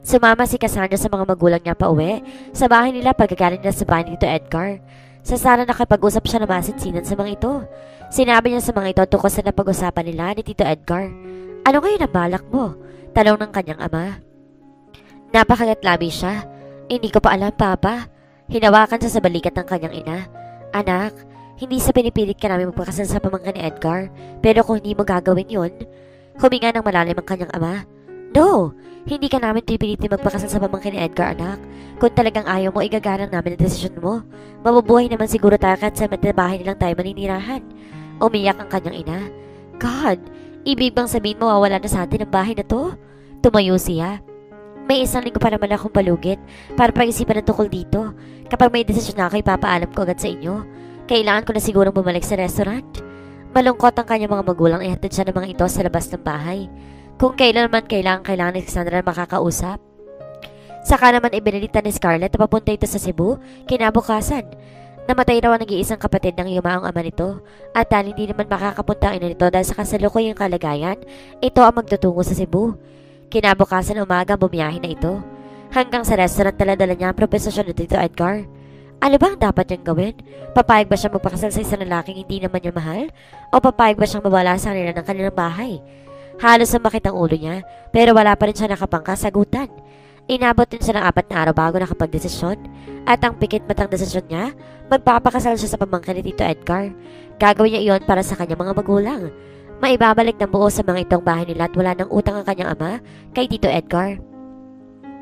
Sumama si Cassandra sa mga magulang niya pa uwi sa bahay nila pagkagaling nila sa bahay ni Tito Edgar. Sa Sara nakipag-usap siya na masinsinan sa mga ito. Sinabi niya sa mga ito tungkol sa napag-usapan nila ni Tito Edgar. Ano ngayon ang balak mo? Tanong ng kanyang ama. Napakagatlabi siya. Hindi ko pa alam, Papa. Hinawakan siya sa balikat ng kanyang ina. Anak, hindi sa pinipilit ka namin magpakasal sa pamangkin ni Edgar. Pero kung hindi mo gagawin yun, huminga ng malalim ang kanyang ama. No! Hindi ka namin pipilitin magpakasal sa pamangkin ni Edgar, anak. Kung talagang ayaw mo, igagalang namin ang desisyon mo. Mabubuhay naman siguro tayo kahit sa bahay nilang tayo maninirahan. Umiyak ang kanyang ina. God, ibig bang sabihin mo mawawala na sa atin ang bahay na to? Tumayo siya. May isang linggo pa naman akong palugit para pag-isipan ng tukol dito. Kapag may desisyon na ako, ipapaalam ko agad sa inyo. Kailangan ko na sigurong bumalik sa restaurant. Malungkot ang kanyang mga magulang ihatid siya ng mga ito sa labas ng bahay. Kung kailan man kailangan ni Cassandra na makakausap. Saka naman ibinalita ni Scarlett na papunta ito sa Cebu, kinabukasan. Namatay raw ang nag-iisang kapatid ng yumaong ama nito at dahil hindi naman makakapunta ang ina nito dahil sa kasalukuyang kalagayan, ito ang magtutungo sa Cebu. Kinabukasan umaga bumiyahin na ito. Hanggang sa restaurant dala-dala niya ang proposisyon ni Tito Edgar. Ano ba ang dapat niyang gawin? Papayag ba siyang magpakasal sa isang lalaking hindi naman niya mahal? O papayag ba siyang mawala sa kanila ng kanilang bahay? Halos sumakit ang ulo niya, pero wala pa rin siya nakapangkasagutan. Inabot din siya ng 4 na araw bago nakapagdesisyon. At ang pikit matang desisyon niya, magpapakasal siya sa pamangkin ni Tito Edgar. Gagawin niya iyon para sa kanyang mga magulang. Maibabalik ng buo sa mga itong bahay nila at wala ng utang ang kanyang ama kay Tito Edgar.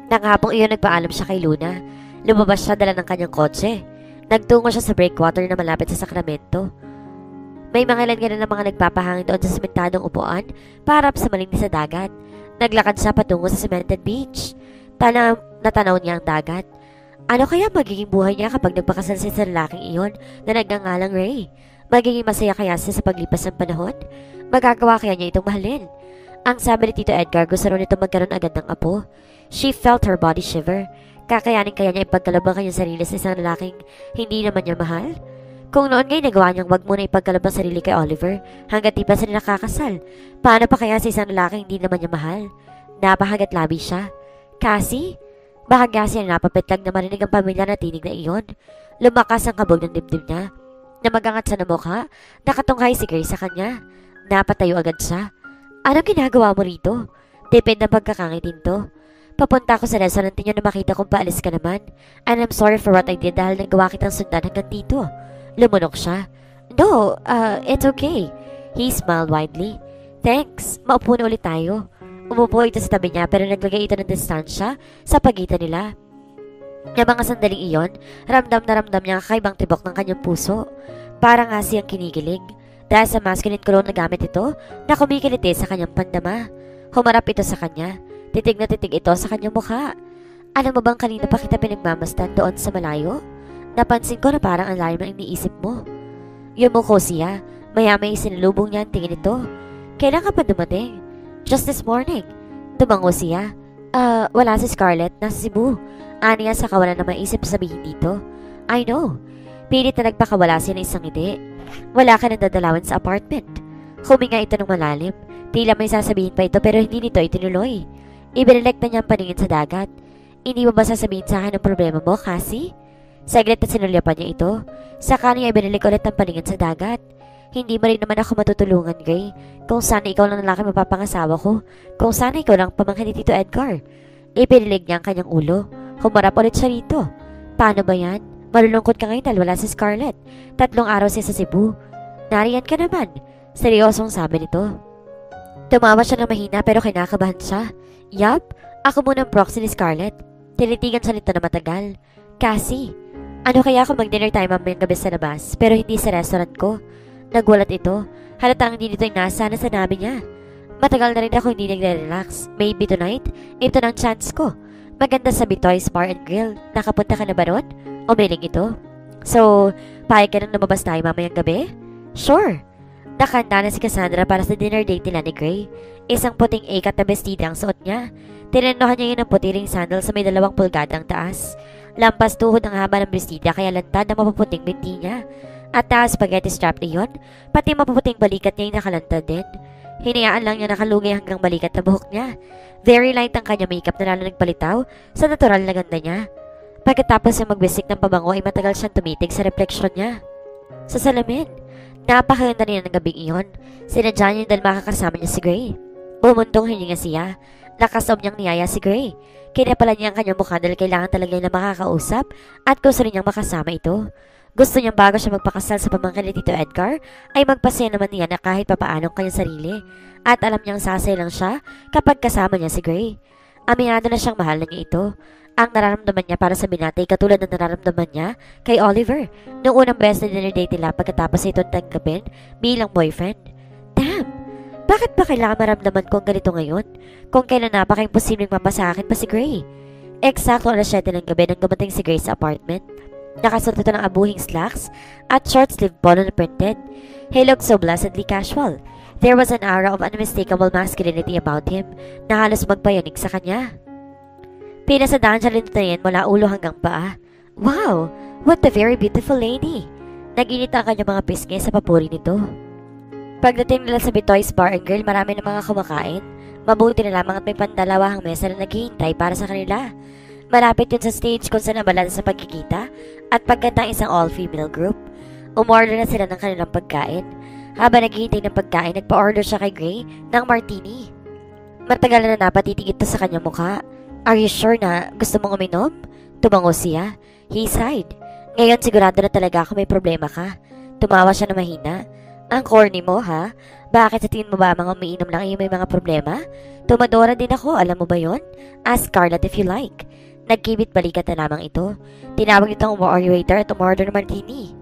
Nang hapong iyon nagpaalam siya kay Luna. Lumabas siya dala ng kanyang kotse. Nagtungo siya sa breakwater na malapit sa Sacramento. May mga ilan ng mga nagpapahangin doon sa sementadong upuan para sa malinis sa dagat. Naglakad siya patungo sa cemented beach. Natanaw niya ang dagat. Ano kaya magiging buhay niya kapag nagpakasal siya sa lalaking iyon na nagngangalang Ray? Magiging masaya kaya siya sa paglipas ng panahon? Magagawa kaya niya itong mahalin? Ang sabi ni Tito Edgar, gusto rin ito magkaroon agad ng apo. She felt her body shiver. Kakayanin kaya niya ipagkalabang kanyang sarili sa isang lalaking hindi naman niya mahal? Kung noon ngayon nagawa niyang wag muna ipagkalabang sarili kay Oliver hanggat di pa sila nakakasal, paano pa kaya sa isang lalaking hindi naman niya mahal? Napakagatlabi siya. Cassie? Bahagya siya napapitlag na marinig ang pamilya na tinig na iyon. Lumakas ang kabog ng dibdib niya. Namagangat sa mukha, nakatunghay si Grace sa kanya. Napatayo agad siya. Anong ginagawa mo rito? Depende ng pagkakangitin to. Papunta ako sa restaurant niyo na makita kong paalis ka naman. And I'm sorry for what I did dahil nagawa kitang sundan hanggang dito. Lumunok siya. No, it's okay. He smiled widely. Thanks, maupo na ulit tayo. Umupo ito sa tabi niya pero naglagay ito ng distansya sa pagitan nila. Ng mga sandaling iyon, ramdam na ramdam niya ang kakaibang tibok ng kanyang puso. Parang nga siyang kinikilig. Dahil sa masculine cologne na gamit ito, na kumikiliti sa kanyang pandama. Humarap ito sa kanya. Titig na titig ito sa kanyang mukha. Alam mo bang kanina pa kita pinagmamasdan doon sa malayo? Napansin ko na parang ang lalim ng iniisip mo. Yumuko siya. Maya-may sinalubong niya ang tingin ito. Kailan ka pa dumating? Just this morning. Tumango siya. Wala si Scarlett. Nasa Cebu. Aniya sa kawalan na maisip sabihin dito. I know. Pilit na nagpakawala siya ng isang ngiti. Wala ka nang dadalawan sa apartment. Huminga ito ng malalim. Tila may sasabihin pa ito pero hindi nito itinuloy. Ibinalik na niya ang paningin sa dagat. Hindi mo ba sasabihin sa akin ang problema mo, Cassie? Saglit na sinulyapan niya ito. Saka niya ibinalik ulit ang paningin sa dagat. Hindi mo rin naman ako matutulungan, Gray. Kung sana ikaw lang lalaki mapapangasawa ko. Kung sana ikaw lang pamangkin ni Tito Edgar. Ipinilig niya ang kanyang ulo. Humarap ulit siya rito. Paano ba yan? Malulungkot ka ngayon dahil wala si Scarlett. 3 araw siya sa Cebu. Nariyan ka naman. Seryosong sabi nito. Tumawa siya ng mahina pero kinakabahan siya. Yup, ako muna ang proxy ni Scarlett. Tinitigan siya nito na matagal. Cassie, ano kaya kung mag-dinner tayo mamayang gabi sa labas pero hindi sa restaurant ko? Nagulat ito. Halatang hindi nito inasa na sanabi niya. Matagal na rin ako hindi nagre-relax. Maybe tonight, ito ng chance ko. Maganda sa Bitoy's Bar and Grill. Nakapunta ka na ba ron? Umiling ito. So, payag ka nang lumabas tayo mamayang gabi? Sure. Nakanda na si Cassandra para sa dinner date nila ni Gray. Isang puting ikat na bestida ang suot niya. Tinanohan niya yun ng putiring sandal sa may 2 pulgada ang taas. Lampas tuhod ang haba ng bestida kaya lantad ang mapuputing binti niya. At taas spaghetti strap na yun, pati mapuputing balikat niya ay nakalantad din. Hinayaan lang niya nakalugay hanggang balikat na buhok niya. Very light ang kanyang makeup na lalo nagpalitaw sa natural na ganda niya. Pagkatapos ng magbisik ng pabango ay matagal siyang tumitig sa refleksyon niya. Sa salamin, napakaganda niya ng gabing iyon. Sinadya niya dahil makakasama niya si Gray. Bumuntong hininga siya. Nakasob niyang niyaya si Gray. Kinapalan niya ang kanyang mukha dahil kailangan talaga niya makakausap at gusto rin niyang makasama ito. Gusto niyang bago siya magpakasal sa pamangkin ni Tito Edgar ay magpasaya naman niya na kahit papaano ang kanyang sarili. At alam niyang sasay lang siya kapag kasama niya si Gray. Aminado na siyang mahal na niya ito. Ang nararamdaman niya para sa binatay katulad ng nararamdaman niya kay Oliver noong unang best dinner date nila pagkatapos itong tanggapin bilang boyfriend. Damn! Bakit ba kailangan maramdaman ko ang ganito ngayon kung kailan napaka-imposibleng mapasa akin pa si Gray? Eksakto alas 7 ng gabi nang dumating si Gray sa apartment. Nakasuot ito ng abuhing slacks at short-sleeved polo na printed. He looked so blessedly casual. There was an aura of unmistakable masculinity about him na halos magpayanig sa kanya. Pinasadaan siya lintayin mula ulo hanggang paa. Wow! What a very beautiful lady! Naginit ang kanyang mga pisngi sa papuri nito. Pagdating nila sa Bitoy's Bar and Grill, marami ng mga kumakain. Mabuti na lamang at may pandalawahang mesa na naghihintay para sa kanila. Malapit yun sa stage kung saan nabalala sa pagkikita at pagkanta isang all-female group. Umorder na sila ng kanilang pagkain. Habang naghihintay ng pagkain, nagpa-order siya kay Gray ng martini. Matagal na napatitig ito sa kanyang mukha. Are you sure na gusto mong uminom? Tumango siya. He sighed. Ngayon sigurado na talaga ako may problema ka. Tumawa siya na mahina. Ang corny mo ha? Bakit sa tingin mo ba mga umiinom lang ay may mga problema? Tumadora din ako, alam mo ba yon? Ask Scarlett if you like. Nagkibit balikat na lamang ito. Tinawag nito ang waiter at umorder ng martini.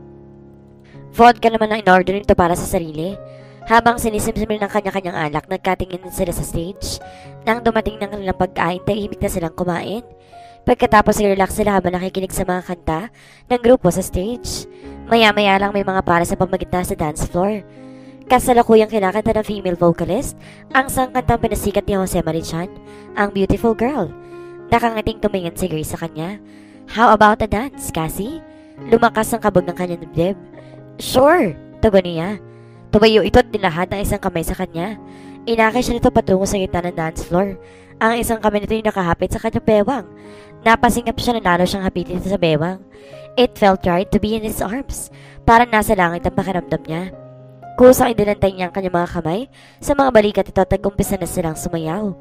Vodka naman ang in-order nito para sa sarili. Habang sinisimsim ng kanya-kanyang alak, nagkatingin sila sa stage. Nang dumating ng kanilang pagkain, tahimik na silang kumain. Pagkatapos relax sila habang nakikinig sa mga kanta ng grupo sa stage. Maya-maya lang may mga para sa pamagitna sa dance floor. Kasalukuyang kinakanta ng female vocalist ang sangkantang pinasikat ni Jose Marichan, ang Beautiful Girl. Nakangating tumingin si Grace sa kanya. How about a dance, Cassie? Lumakas ang kabog ng kanyang dibdib. Sure, tugon niya. Tumayo ito at nilahat ang isang kamay sa kanya. Inakay siya nito patungo sa gitna ng dance floor. Ang isang kamay nito yung nakahapit sa kanyang bewang. Napasingap siya na lalo siyang hapitin sa bewang. It felt right to be in his arms. Parang nasa langit ang pakiramdam niya. Kusang idinantay niya ang kanyang mga kamay sa mga balikat ito at nag-umpisa na silang sumayaw.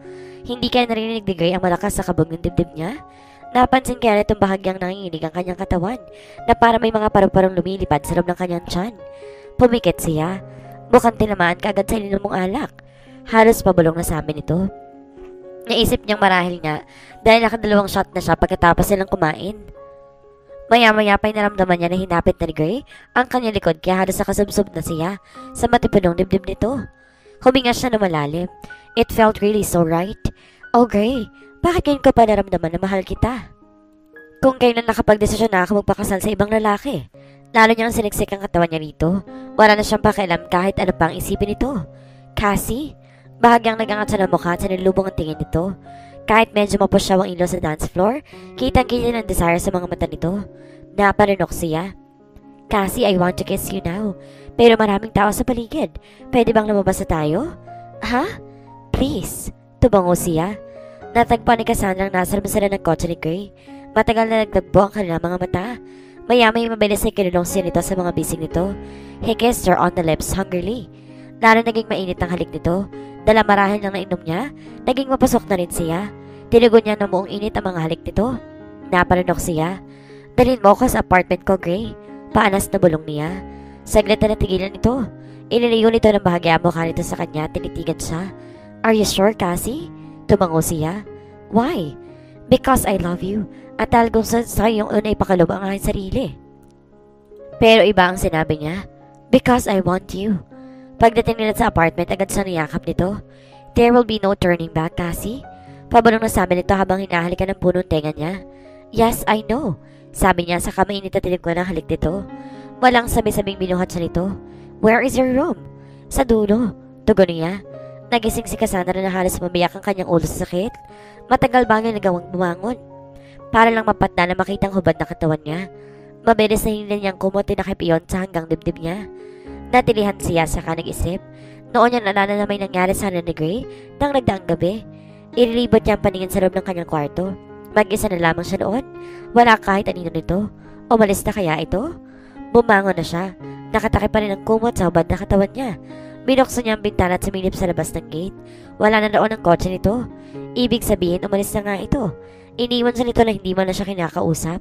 Hindi kaya narinig ni Gray ang malakas sa kabog ng dibdib niya. Napansin kaya nitong bahagyang nanginginig ang kanyang katawan na para may mga paru-parong lumilipad sa loob ng kanyang tiyan. Pumikit siya. Mukhang tinamaan kaagad sa ininom mong alak. Halos pabulong na sa amin ito. Naisip niyang marahil nga dahil nakadalawang shot na siya pagkatapos silang kumain. Maya-maya pa'y naramdaman niya na hinapit na ni Gray ang kanyang likod kaya halos nakasubsob na siya sa matipidong dibdib nito. Huminga siya na malalim. It felt really so right. Oh Gray, bakit ngayon ko pa naramdaman na mahal kita? Kung kailan nakapag-desisyon na ako magpakasal sa ibang lalaki. Lalo niyang siniksik ang katawan niya rito. Wala na siyang pakialam kahit ano pang isipin ito. Cassie? Bahagyang nagangat siya ng mukha at sinilubong ang tingin nito. Kahit medyo mapusyaw ang ilaw sa dance floor, kitang-kita ng desire sa mga mata nito. Naparinok siya. Cassie, I want to kiss you now. Pero maraming tao sa paligid. Pwede bang lumabas na tayo? Ha? Please. Tubango siya. Natagpuan ni Cassandra ang nasa labas sila ng kotse ni Gray. Matagal na nagtagpo ang kanilang mga mata. Maya-may mabilis ay kinulong siya nito sa mga bisig nito. He kissed her on the lips hungrily. Lalo naging mainit ang halik nito. Dala marahil ng nainom niya, naging mapasok na rin siya. Tinugon niya na buong init ang mga halik nito. Napalanok siya. Dalhin mo ko sa apartment ko, Gray. Paanas na bulong niya. Saglit na natigilan ito. Iniliyo nito ng bahagya mukha nito sa kanya at tinitigan siya. Are you sure, Cassie? Tumango siya. Why? Because I love you. At talagang sa iyong unay pakalob ang aking sarili. Pero iba ang sinabi niya. Because I want you. Pagdating nila sa apartment, agad sa niyakap nito. There will be no turning back, Cassie. Pabalong na sabi nito habang hinahalikan ng punong tenga niya. Yes, I know. Sabi niya sa kamainit na tinig ko ng halik nito. Walang sabi-sabing binuhat siya nito. Where is your room? Sa dulo. Tugon niya. Nagising si Cassandra na halos mamiyak ang kanyang ulo sa sakit. Matagal bang nagawang bumangon. Para lang mapatna na makitang hubad na katawan niya. Mabilis na hinila niyang kumot tinakipiyon sa hanggang dibdib niya. Natilihan siya sa nag-isip. Noon niya naalala na may nangyari sa ni Gray nang nagdaang gabi. Inilibot niya ang paningin sa loob ng kanyang kwarto. Mag-isa na lamang siya noon. Wala kahit anino nito. Umalis na kaya ito? Bumangon na siya. Nakatakip pa rin ang kumot sa hubad na katawan niya. Binuksan niya ang bintana at sumilip sa labas ng gate. Wala na noon ang kotse nito. Ibig sabihin, umalis na nga ito. Iniwan siya nito na hindi man na siya kinakausap.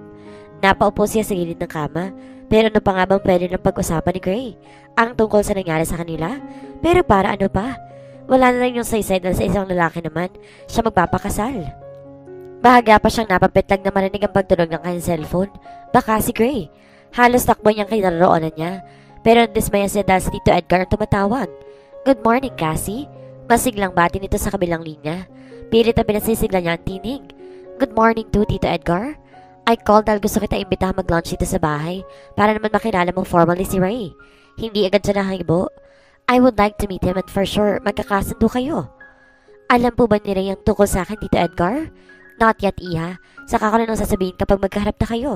Napaupo siya sa gilid ng kama. Pero ano pa nga bang pwede ng pag-usapan ni Gray? Ang tungkol sa nangyari sa kanila? Pero para ano pa? Wala na lang yung saysay dahil sa isang lalaki naman siya magpapakasal. Bahaga pa siyang napapitlag na marinig ang pagtunog ng kanyang cellphone. Baka si Gray. Halos takbo niyang kinaroroonan niya. Pero dismaya siya dahil si Tito Edgar ang tumatawag. Good morning, Cassie. Masiglang bati nito sa kabilang linya. Pilit na pinasisigla niya ang tinig. Good morning to Tito Edgar. I called dahil gusto kita imbitahan mag-lunch dito sa bahay para naman makilala mo formally si Ray. Hindi agad siya nakahibo. I would like to meet him and for sure magkakasundo kayo. Alam po ba ni Ray ang tungkol sa akin, Tito Edgar? Not yet, Iha. Saka ko na nang sasabihin kapag magkaharap na kayo.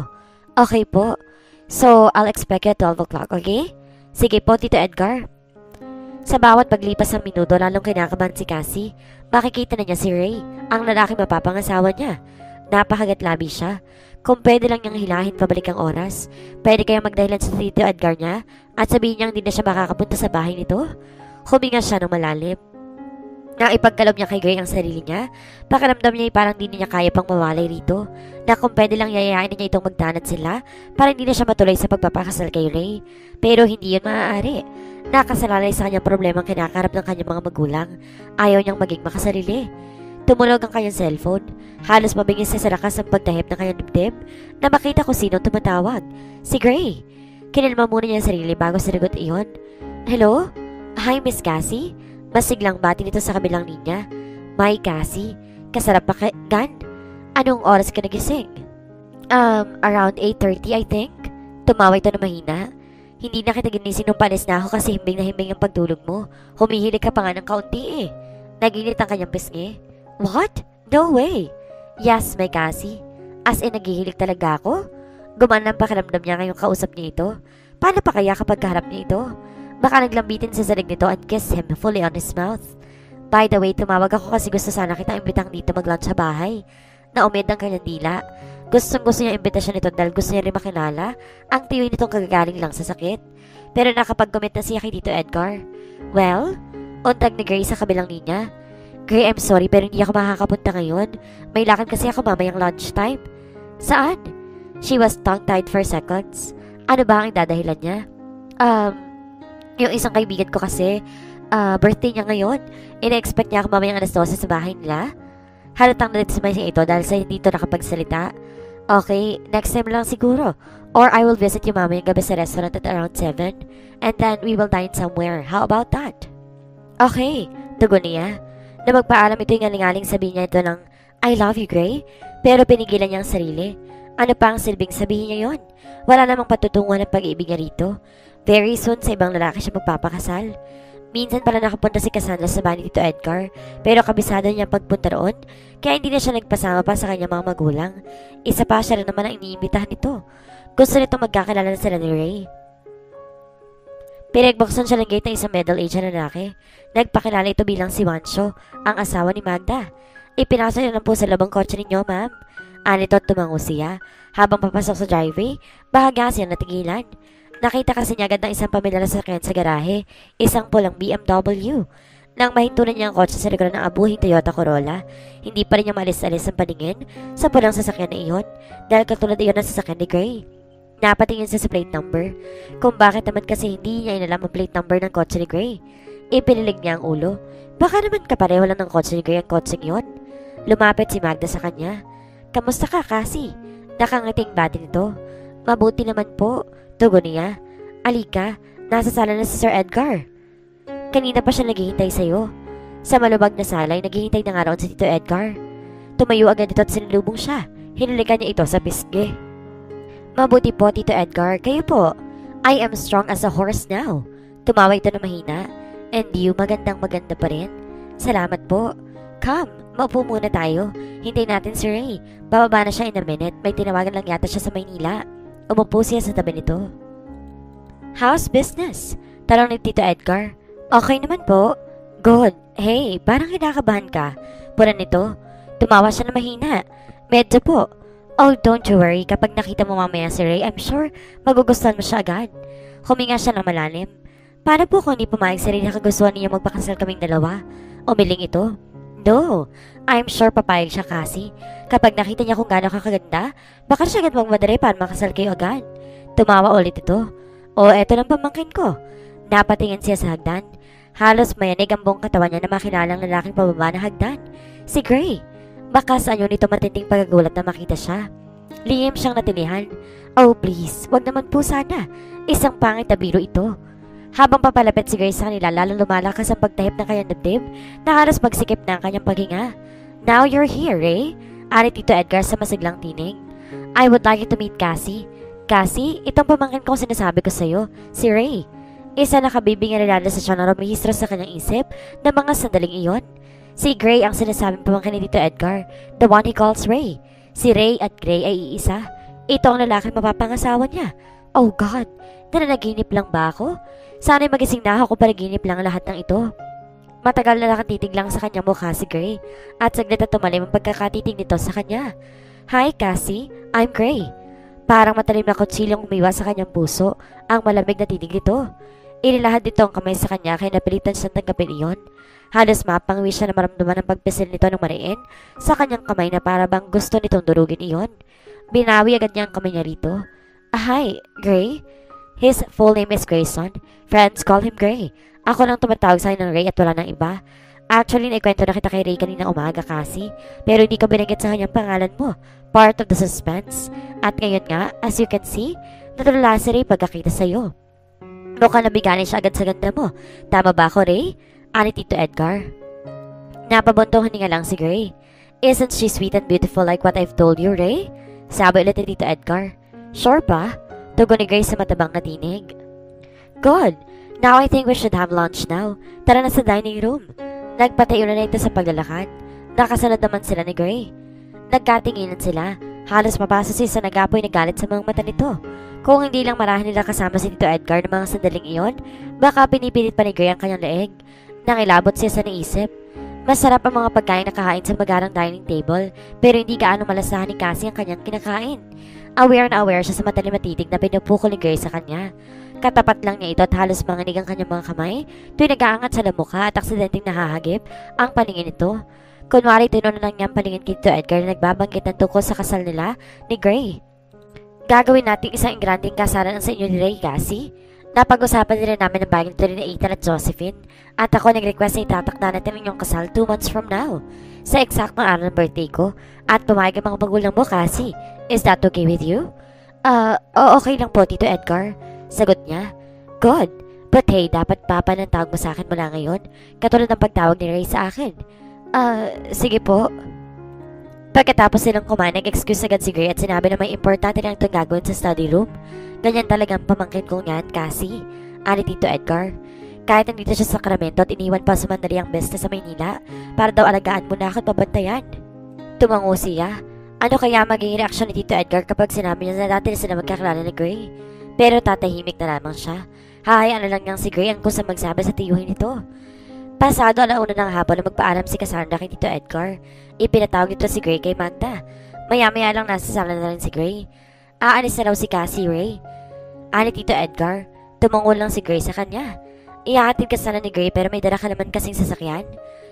Okay po. So, I'll expect you at 12 o'clock, okay? Sige po, Tito Edgar. Sa bawat paglipas ng minuto, lalong kinakabahan si Cassie. Makikita na niya si Ray, ang lalaki mapapangasawa niya. Napakagatlabi siya. Kung pwede lang niyang hilahin pabalik ang oras, pwede kayang magdahilan sa Tito Edgar niya at sabihin niyang hindi na siya makakapunta sa bahay nito. Huminga siya ng malalim. Naipagkalob niya kay Gray ang sarili niya. Pakiramdam niya ay parang hindi niya kaya pang mawalay rito. Na kung pwede lang yayayain niya itong magtanat sila para hindi na siya matuloy sa pagpapakasal kay Ray. Pero hindi yun maaari. Nakasalalay sa kanyang problemang kinakarap ng kanyang mga magulang. Ayaw niyang maging makasarili. Tumulog ang kanyang cellphone. Halos mabingis siya sa lakas ang pagtahip ng kanyang dibdib na makita kung sino tumatawag. Si Gray. Kinalma muna niya ang sarili bago sinagot iyon. Hello? Hi, Miss Cassie? Masiglang bati nito sa kabilang linya. My Cassie, kasarap pa gan. Anong oras ka nagising? Around 8:30 I think. Tumawag ito na mahina. Hindi na kita ginising nung palis na ako kasi himbing ang pagtulog mo. Humihilig ka pa nga ng kaunti eh. Naginit ang kanyang pisngi. What? No way. Yes, my Cassie. As in, naghihilig talaga ako? Gumana ang pakiramdam niya ngayong kausap niya ito. Paano pa kaya kapag kaharap niya ito? Baka naglambitin sa salig nito and kiss him fully on his mouth. By the way, tumawag ako kasi gusto sana kitang imbitang dito mag-lunch sa bahay. Naumid ang kanyang dila. Gusto niya imbitasyon nito dahil gusto niya rin makilala ang tiyoy nitong kagagaling lang sa sakit. Pero nakapag-commit na siya kay Tito Edgar. Well, untag ni Gray sa kabilang linya. Gray, I'm sorry pero hindi ako makakapunta ngayon. May lakad kasi ako mamayang lunchtime. Saan? She was tongue-tied for seconds. Ano ba ang dadahilan niya? Yung isang kaibigan ko kasi, birthday niya ngayon. Ina-expect niya ako mamayang alas 12 sa bahay nila. Halatang na-dismay siya ito dahil sa hindi ito nakapagsalita. Okay, next time lang siguro. Or I will visit you mamayang gabi sa restaurant at around 7. And then we will dine somewhere. How about that? Okay, tugon niya. Na magpaalam ito yung aling-aling sabihin niya ito ng I love you, Gray. Pero pinigilan niya ang sarili. Ano pa ang silbing sabihin niya yon? Wala namang patutunguhan ng pag-ibig niya rito. Very soon sa ibang lalaki siya magpapakasal. Minsan pala nakapunta si Cassandra sa bahay ni Tito Edgar, pero kabisado niya ang pagpunta roon, kaya hindi na siya nagpasama pa sa kanyang mga magulang. Isa pa siya rin naman ang iniimbitahan nito. Gusto nito magkakilala na sila ni Ray. Pinagbuksan siya ng gate ng isang middle-aged na lalaki. Nagpakilala ito bilang si Wancho, ang asawa ni Magda. Ipinasa niya lang po sa labang kotse ninyo, ma'am. Anito at tumango siya. Habang papasok sa driveway, bahaga siya natigilan. Nakita kasi niya agad ng isang pamilyar na sasakyan sa garahe, isang pulang BMW. Nang mahintunan niya ang kotse sa likuran ng abuhing Toyota Corolla, hindi pa rin niya maalis-alis ang paningin sa pulang sasakyan na iyon dahil katulad iyon ang sasakyan ni Gray. Napatingin siya sa plate number, kung bakit naman kasi hindi niya inalam ang plate number ng kotse ni Gray. Ipinilig niya ang ulo. Baka naman kapareho lang ng kotse ni Gray ang kotseng iyon. Lumapit si Magda sa kanya. Kamusta ka, Cassie? Nakangiting bati nito. Mabuti naman po. Tugon niya. Alika, nasa sala na si Sir Edgar. Kanina pa siya naghihintay sa'yo. Sa malubag na sala ay naghihintay na nga roon si Tito Edgar. Tumayo agad ito at sinulubong siya. Hinalikan niya ito sa pisngi. Mabuti po, Tito Edgar. Kayo po. I am strong as a horse now. Tumawa ito na mahina. And you, magandang-maganda pa rin. Salamat po. Come, maupo muna tayo. Hintayin natin si Ray. Bababa na siya in a minute. May tinawagan lang yata siya sa Maynila. Umupo siya sa tabi nito. How's business? Tanong ni Tito Edgar. Okay naman po. Good. Hey, parang kinakabahan ka. Puna nito. Tumawa siya na mahina. Medyo po. Oh, don't you worry. Kapag nakita mo mamaya si Ray, I'm sure magugustuhan mo siya agad. Huminga siya ng malalim. Paano po kung hindi pumayag si Ray na kagustuhan niya magpakasal kaming dalawa? Umiling ito. No, I'm sure papayag siya kasi. Kapag nakita niya kung gaano kakaganda, baka siya agad magmadali para makasal kayo agad. Tumawa ulit ito. Eto ng pamangkin ko. Napatingin siya sa hagdan. Halos mayanig ang buong katawan niya na makilalang lalaking pababa ng hagdan. Si Gray. Baka sa anyo nito matinding pagagulat na makita siya. Lihim siyang natilihan. Oh please, wag naman po sana. Isang pangit na biro ito. Habang papalapit si Gray sa kanila, lalong lumalakas ang pagtahip ng kanyang dibdib na halos magsikip na ang kanyang paghinga. Now you're here, Ray. Ari Tito Edgar sa masiglang tinig. I would like you to meet Cassie. Cassie, itong pamangkin kong sinasabi ko sa'yo, si Ray. Isa na kabibing nilala sa siya na rumihistro sa kanyang isip ng mga sandaling iyon. Si Gray ang sinasabing pamangkin ni Tito Edgar, the one he calls Ray. Si Ray at Gray ay iisa. Ito ang lalaking mapapangasawa niya. Oh God, nananaginip lang ba ako? Sana'y magising na ako panaginip lang lahat ng ito. Matagal na nakatitig lang sa kanyang mukha si Gray at saglit na tumalim ang pagkakatitig nito sa kanya. Hi Cassie, I'm Gray. Parang matalim na kutsilyong umiwas sa kanyang puso ang malamig na titig nito. Inilahad nito ang kamay sa kanya kaya napilitan siyang tanggapin iyon. Halos mapangwi siya na maramdaman ang pagpisil nito ng mariin sa kanyang kamay na para bang gusto nitong durugin iyon. Binawi agad niya ang kamay niya rito. Hi, Gray? His full name is Grayson. Friends call him Gray. Ako lang tumatawag sa akin ng Ray at wala ng iba. Actually, naikwento na kita kay Ray kanina umaga kasi. Pero hindi ko binanggit sa kanyang pangalan mo. Part of the suspense. At ngayon nga, as you can see, natulala si Ray pagkakita sa'yo. Mukhang nabiganin siya agad sa ganda mo. Tama ba ako, Ray? Ani Tito Edgar. Napabuntong hininga lang si Gray. Isn't she sweet and beautiful like what I've told you, Ray? Sabi ulit ni Tito Edgar. Sure pa? Tugon ni Gray sa matabang na tinig. Good. Now I think we should have lunch now. Tara na sa dining room. Nagpatayo na ito sa paglalakad. Nakasunod naman sila ni Gray. Nagkatinginan sila. Halos mapasa siya sa nagapoy na galit sa mga mata nito. Kung hindi lang marahil nila kasama si Tito Edgar ng mga sandaling iyon, baka pinipilit pa ni Gray ang kanyang leeg. Nangilabot siya sa naisip. Masarap ang mga pagkain na kahain sa magarang dining table, pero hindi gaano malasahan ni Cassie ang kanyang kinakain. Aware na aware siya sa matalim na titig na pinupukol ni Gray sa kanya. Katapat lang niya ito at halos manginig ang kanyang mga kamay tuwing nag-aangat sa mukha at aksidenteng nahahagip ang paningin nito. Kunwari tinunan lang niya ang paningin kay Tito Edgar na nagbabanggit ng tungkol sa kasal nila ni Gray. Gagawin natin isang ingranding kasalan sa inyo ni Ray, Cassie. Napag-usapan nila namin ang bagay nito ni Ethan at Josephine at ako nag-request na itatakda natin ang inyong kasal 2 months from now. Sa eksaktong araw ng birthday ko at pumayag ang mga magulang mo, Cassie. Is that okay with you? Okay lang po, Tito Edgar. Sagot niya. Good. But hey, dapat papa ng tawag mo sa akin mula ngayon. Katulad ng pagtawag ni Ray sa akin. Sige po. Pagkatapos silang kumain, nag-excuse agad si Gray at sinabi na may importante lang itong gagawin sa study room. Ganyan talagang pamangkin kong yan, Cassie. Ani Tito Edgar. Kahit nandito siya sa Sacramento at iniwan pa sumandali ang business sa Maynila para daw alagaan mo na ako at pabantayan. Tumango siya. Ano kaya magiging reaksyon ni Tito Edgar kapag sinabi niya na dati na sila magkakilala ni Gray? Pero tatahimik na lamang siya. Hayaan na lang niyang si Gray ang kusang magsabi sa tiyuhin nito. Pasado alauna ng hapon na magpaalam si Cassandra kay Tito Edgar. Ipinatawag nito si Gray kay Magda. Maya-maya lang nasa sala na rin si Gray. Aalis na raw si Cassie, Ray. Ani Tito Edgar. Tumango lang si Gray sa kanya. Ihahatid ka sana ni Gray pero may dala ka naman kasing sasakyan.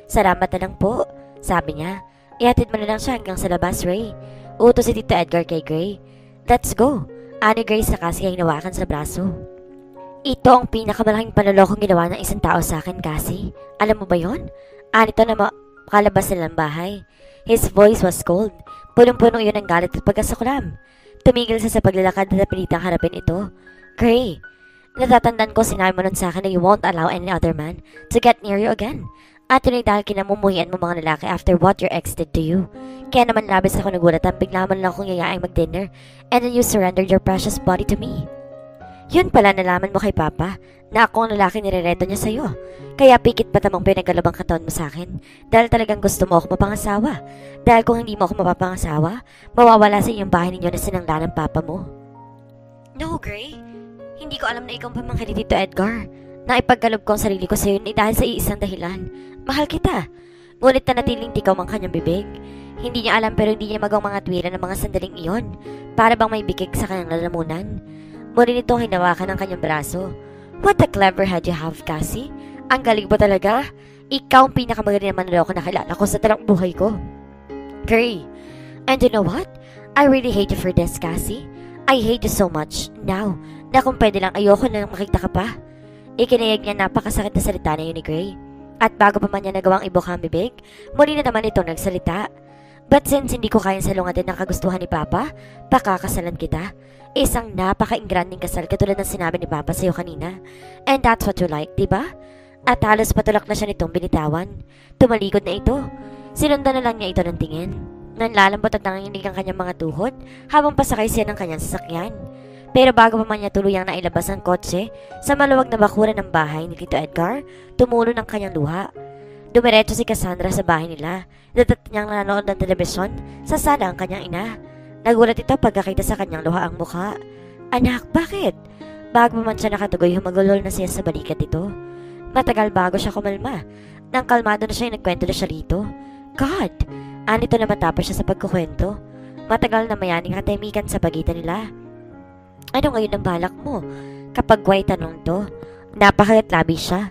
Salamat na lang po, sabi niya. Ihatid mo na lang siya hanggang sa labas, Ray. Utos si Tito Edgar kay Gray. Let's go. Ani Gray sa Cassie ay hinawakan sa braso. Ito ang pinakamalaking panlolokong ginawa ng isang tao sa akin, Cassie. Alam mo ba yon? Anito na makalabas nilang bahay. His voice was cold. Punong-punong iyon ang galit at pagkasuklam. Tumigil siya sa paglalakad at napilitang harapin ito. Gray, natatandaan ko sinabi mo nun sa akin na you won't allow any other man to get near you again. At yun ay dahil kinamumuhian mo mga lalaki after what your ex did to you. Kaya naman labis ako nagulat at bigla man lang akong yayaing mag-dinner and then you surrendered your precious body to me. Yun pala nalaman mo kay Papa na ako ang lalaki nirereto niya sa'yo. Kaya pikit pa tamang pinagalabang katawan mo sa akin dahil talagang gusto mo ako mapangasawa. Dahil kung hindi mo ako mapapangasawa, mawawala sa iyong bahay ninyo na sinangla ng Papa mo. No, Gray. Hindi ko alam na ikaw ang pamangkin ni Tito Edgar. Naipagkalob ko ang sarili ko sa'yo ni dahil sa iisang dahilan. Mahal kita. Ngunit nanatiling tikaw ang kanyang bibig. Hindi niya alam pero hindi niya magaw mga tuwiran ng mga sandaling iyon. Para bang may bikik sa kanyang lalamunan. Muli nitong hinawakan ang kanyang braso. What a clever head you have, Cassie. Ang galing mo talaga. Ikaw ang pinakamagaling na manloloko na kilala ko sa talang buhay ko. Gray. And you know what? I really hate you for this, Cassie. I hate you so much. Now, na kung pwede lang ayoko na lang makita ka pa. Ikinayag niya napakasakit na salita na yun ni Gray. At bago pa man niya nagawang ibuka ang bibig, muli na naman itong nagsalita. But since hindi ko kayang salungatin ng kagustuhan ni Papa, pakakasalan kita. Isang napaka-ingranding kasal katulad ng sinabi ni Papa sa'yo kanina. And that's what you like, diba? At halos patulak na siya nitong binitawan. Tumalikod na ito. Sinundan na lang niya ito ng tingin. Nanlalambot at nanginginig ang kanyang mga tuhod habang pasakay siya ng kanyang sasakyan. Pero bago pa man niya tuluyang nailabas ang kotse, sa maluwag na bakuran ng bahay ni Tito Edgar, tumulo ng kanyang luha. Dumiretso si Cassandra sa bahay nila. Datat niyang nanonood ng telebisyon, sa sala ang kanyang ina. Nagulat ito pagkakita sa kanyang luha ang mukha. Anak, bakit? Bago pa man siya nakatugoy, humagulol na siya sa balikat ito. Matagal bago siya kumalma. Nang kalmado na siya, nagkwento na siya rito. God! Anito na matapos siya sa pagkukwento. Matagal na mayaning katahimikan sa pagitan nila. Ano ngayon ang balak mo? Kapag Guay tanong to, napakagatlabi siya.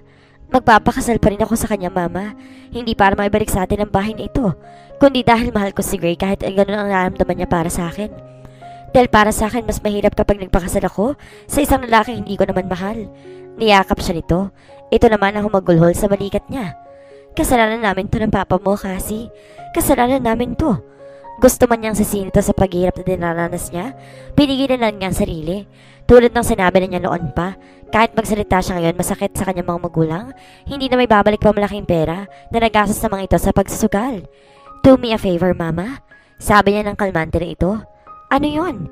Magpapakasal pa rin ako sa kanya, Mama. Hindi para maibalik sa atin ang bahay na ito, kundi dahil mahal ko si Gray kahit ay ganun ang nararamdaman niya para sa akin. Dahil para sa akin, mas mahirap kapag nagpakasal ako sa isang lalaki hindi ko naman mahal. Niyakap siya nito. Ito naman ang humagulhol sa balikat niya. Kasalanan namin to ng papa mo, Cassie. Kasalanan namin to. Gusto man niyang sisihin ito sa paghihirap na dinaranas niya, pinigilan lang niya ang sarili. Tulad ng sinabi na niya noon pa, kahit magsalita siya ngayon masakit sa kanyang mga magulang, hindi na may babalik pa malaking pera na nagastos sa mga ito sa pagsusugal. Do me a favor, Mama. Sabi niya ng kalmante na ito. Ano yon?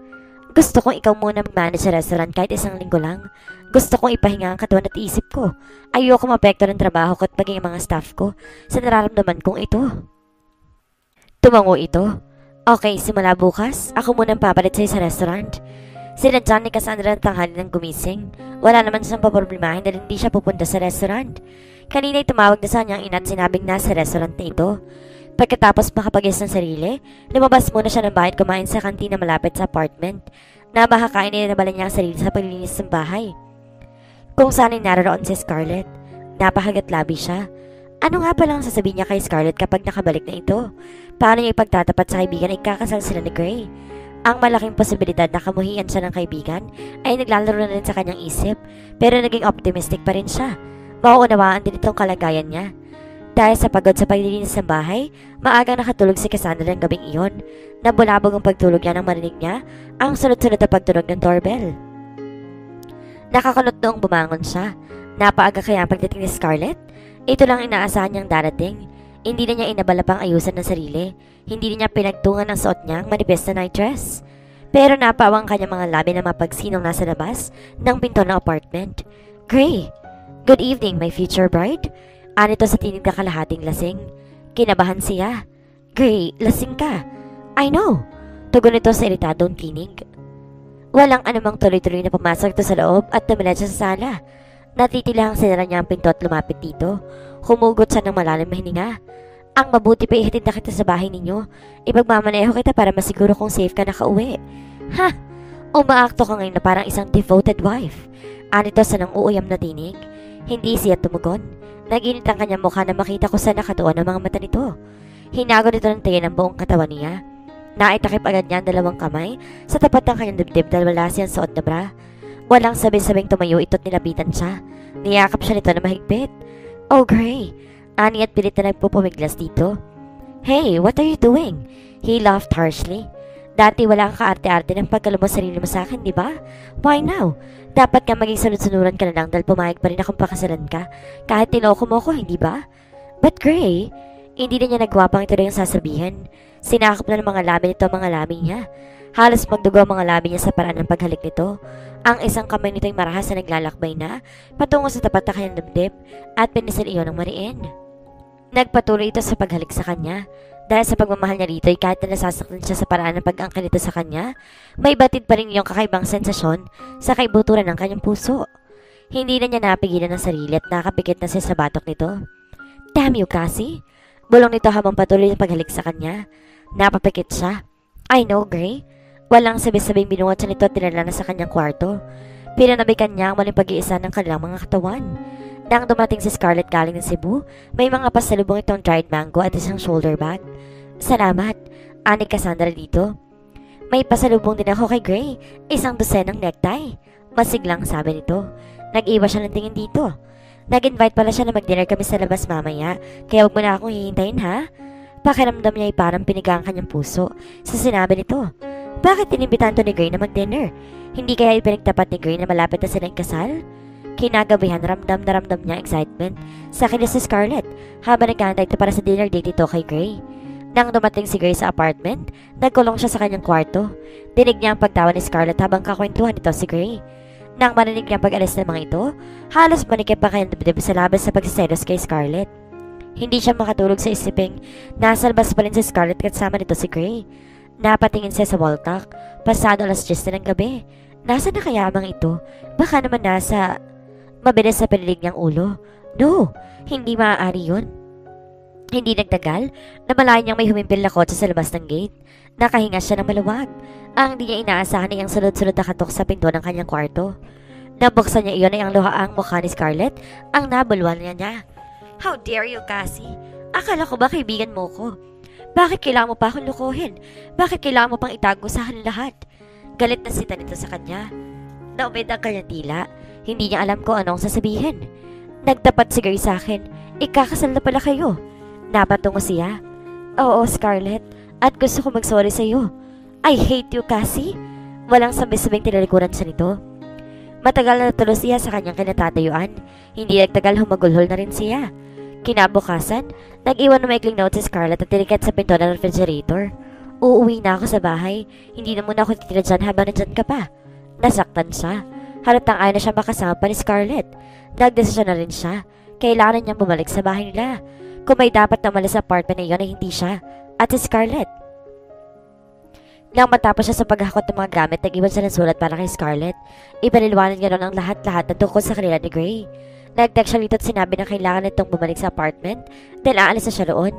Gusto kong ikaw muna mag-manage sa restaurant kahit isang linggo lang. Gusto kong ipahinga ang katawan at isip ko. Ayoko mapekto ng trabaho ko at maging mga staff ko sa nararamdaman kong ito. Tumango ito. Okay, simula bukas, ako muna ang papalit sa'yo sa restaurant. Sila John ni Cassandra ng tanghali ng gumising. Wala naman siyang paproblemahin dahil hindi siya pupunta sa restaurant. Kanina ay tumawag na sa kanyang ina at sinabing nasa restaurant na ito. Pagkatapos makapag-is ng sarili, lumabas muna siya ng bahay at kumain sa kantina malapit sa apartment. Nabahakain na nabala niya ang sarili sa paglinis ng bahay. Kung saan ay naroon si Scarlett, napakagatlabi siya. Ano nga palang sasabihin niya kay Scarlett kapag nakabalik na ito? Paano niya ipagtatapat sa kaibigan ay kakasal sila ni Gray? Ang malaking posibilidad na kamuhian siya ng kaibigan ay naglalaro na rin sa kanyang isip, pero naging optimistic pa rin siya. Mauunawaan din itong kalagayan niya. Dahil sa pagod sa paglilinis ng bahay, maagang nakatulog si Cassandra ng gabing iyon. Nabulabog ang pagtulog niya nang marinig niya ang sunod-sunod na pagtunog ng doorbell. Nakakulot noong bumangon siya. Napaaga kaya ang pagdating ni Scarlett? Ito lang inaasahan niyang darating. Hindi na niya inabala pang ayusan ng sarili. Hindi na niya pinagtungan ang suot niya ang manipis na night dress. Pero napawang kanyang mga labi na mapagsinong nasa labas ng pinto ng apartment. Gray! Good evening, my future bride. Anito sa tinig na kalahating lasing. Kinabahan siya. Gray, lasing ka. I know. Tugon ito sa iritadong tinig. Walang anumang tuloy-tuloy na pumasok ito sa loob at tumilat siya sa sala. Natitilahang sinara niya ang pinto at lumapit dito. Humugot siya ng malalim na hininga. Ang mabuti pa ihatid na kita sa bahay ninyo. Ipagmamaneho kita para masiguro kung safe ka nakauwi. Ha! Umaakto ka ngayon na parang isang devoted wife. Anito sa nang uuyam na tinig. Hindi siya tumugon. Nag-init ang kanyang mukha na makita ko sa nakatuon ng mga mata nito. Hinago nito ng tingin ang buong katawan niya. Naitakip agad niya ang dalawang kamay sa tapat ng kanyang dibdib dahil wala siyang suot na bra. Walang sabing-sabing tumayo ito't nilapitan siya. Niyakap siya nito na mahigpit. Oh, Gray! Ani at pilit na nagpupumiglas dito. Hey, what are you doing? He laughed harshly. Dati wala kang kaarte-arte ng pagkalo mo sarili mo sa akin, di ba? Why now? Dapat ka maging sunod-sunuran ka na lang dahil pumayag pa rin akong pakasalan ka. Kahit tinoko mo ko, hindi ba? But Gray, hindi na niya nagwapang ito na yung sasabihin. Sinakop na ng mga labi nito ang mga labi niya. Halos magdugo ang mga labi niya sa paraan ng paghalik nito. Ang isang kamay nito ay marahas na naglalakbay na patungo sa tapat na kanyang dibdib at pinisil iyon ng mariin. Nagpatuloy ito sa paghalik sa kanya. Dahil sa pagmamahal niya rito ay kahit na nasasaktan siya sa paraan ng pag-angkin nito sa kanya, may batid pa rin yung kakaibang sensasyon sa kaibuturan ng kanyang puso. Hindi na niya napigilan ang sarili at nakapikit na siya sa batok nito. Damn you, Cassie! Bulong nito habang patuloy na paghalik sa kanya. Napapikit siya. I know, Gray. Walang sabi-sabing binungot siya nito at tinala na sa kanyang kwarto. Pinanabikan niya ang maling pag-iisa ng kanilang mga katawan. Nang dumating si Scarlett galing ng Cebu, may mga pasalubong itong dried mango at isang shoulder bag. Salamat, ani Cassandra dito. May pasalubong din ako kay Gray, isang dosenang necktie. Masiglang sabi nito. Nag-iwa siya ng tingin dito. Nag-invite pala siya na mag-dinner kami sa labas mamaya, kaya huwag mo na akong hihintayin ha? Pakiramdam niya ay parang piniga ang kanyang puso sa sinabi nito. Bakit inimbitan to ni Gray na mag-dinner? Hindi kaya ipinagtapat ni Gray na malapit na silang kasal? Kinagabihan ramdam na ramdam niya excitement sa kinis si Scarlett habang nag-aantay ito para sa dinner date ito kay Gray. Nang dumating si Gray sa apartment, nagkulong siya sa kanyang kwarto. Dinig niya ang pagtawa ni Scarlett habang kakwentuhan nito si Gray. Nang marinig niya ang pag-alis ng mga ito, halos manikip pa kanyang dibdib sa labas sa pagsiselos kay Scarlett. Hindi siya makatulog sa isiping nasa labas pa rin si Scarlett kasama nito si Gray. Napatingin siya sa wall clock, pasado alas 10 na ng gabi. Nasa na kaya ang ito? Baka naman nasa... Mabilis sa panilig niyang ulo. No, hindi maaari yun. Hindi nagtagal, namalayan niyang may humimpil na kotse sa labas ng gate. Nakahinga siya ng maluwag. Ang di niya inaasahan ay ang sunod-sunod na katok sa pinto ng kanyang kwarto. Nabuksan niya iyon ay ang luhaang mukha ni Scarlett, ang nabulwan niya. How dare you, Cassie? Akala ko ba kaibigan mo ko? Bakit kailangan mo pa akong lukuhin? Bakit kailangan mo pang itago sa akin lahat? Galit na sita nito sa kanya. Naumid ang kanyang tila. Hindi niya alam kung anong sasabihin. Nagtapat si Gray sa akin. Ikakasal na pala kayo. Napatungo siya. Oo, Scarlett. At gusto ko mag-sorry sa iyo. I hate you, Cassie. Walang sabing-sabing tinalikuran siya nito. Matagal na natulo siya sa kanyang kinatatayuan. Hindi nagtagal humagulhol na rin siya. Kinabukasan, nag-iwan ng maikling note si Scarlett at tiniket sa pinto ng refrigerator. Uuwi na ako sa bahay. Hindi na muna ako titira dyan habang nandyan ka pa. Nasaktan siya. Halatang ayaw na siya makasama pa ni Scarlett. Nagdesisyon na rin siya. Kailangan niyang bumalik sa bahay nila. Kung may dapat na umalis sa apartment na iyon ay hindi siya at si Scarlett. Nang matapos siya sa paghakot ng mga gamit, nag-iwan siya ng sulat para kay Scarlett. Ipaniliwanag niya ron ang lahat-lahat na tungkol sa kanila ni Gray. Nag-text siya rito at sinabi na kailangan nitong bumalik sa apartment dahil aalis na siya roon.